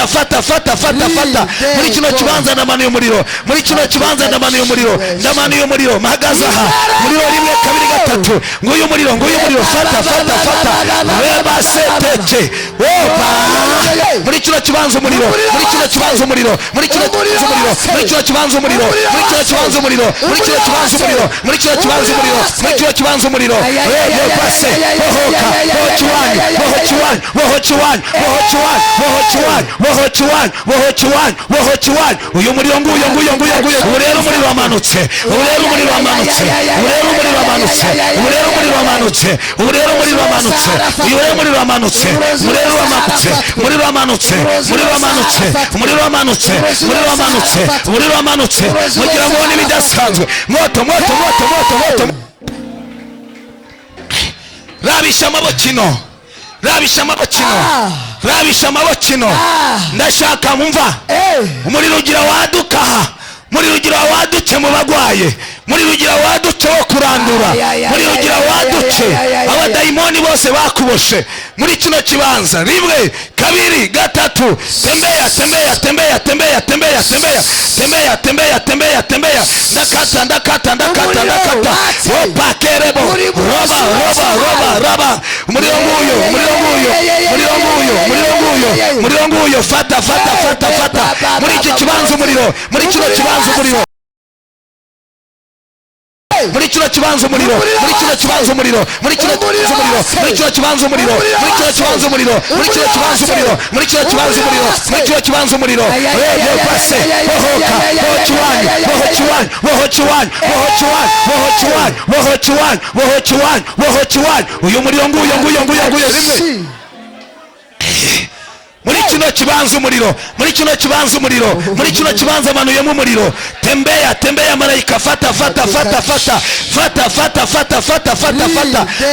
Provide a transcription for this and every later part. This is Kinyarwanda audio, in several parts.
fata muri kino kibanza ndamanuye umuriro muri kino kibanza ndamanuye umuriro mpagaze aha muri rimwe kabiri gatatu nguyu umuriro fata reba seteke muri kino kibanza umuriro muri kino kibanza umuriro muri kino kibanza umuriro muri kino kibanza umuriro muri kino kibanza umuriro muri kino kibanza umuriro muri kino kibanza umuriro base bohochiwan uyu muriro nguyu urero umuriro wamanutse mugira ngo nibidasanzwe moto rabisha amabokino ndashaka mumva umuriro ugira waduka umuriro ugira waduke mu bagwaye umuriro ugira waduke wo kurandura umuriro ugira waduke abadayimoni bose bakuboshe muri kino kibanza rimwe kabiri gatatu tembea ndakata opakerebo roba umuriro nguyo fata muri iki kibanza umuriro muri kino kibanza umuriro muri kino kibanza umuriro muri kino kibanza umuriro muri kino kibanza umuriro muri kino kibanza umuriro muri kino kibanza umuriro muri kino kibanza umuriro muri kino kibanza umuriro base bohochiwan uyu muriro nguyo rimwe muri kino kibanza umuriro muri kino kibanza manuyemo umuriro tembea malaika fata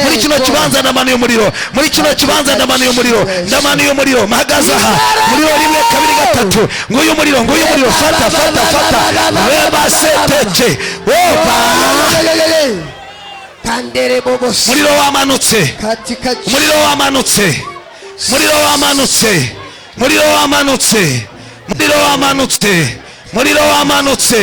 muri kino kibanza ndamanuye umuriro muri kino kibanza ndamanuye umuriro mpagaze aha muri rimwe kabiri gatatu nguyu umuriro fata reba seteke umuriro wamanutse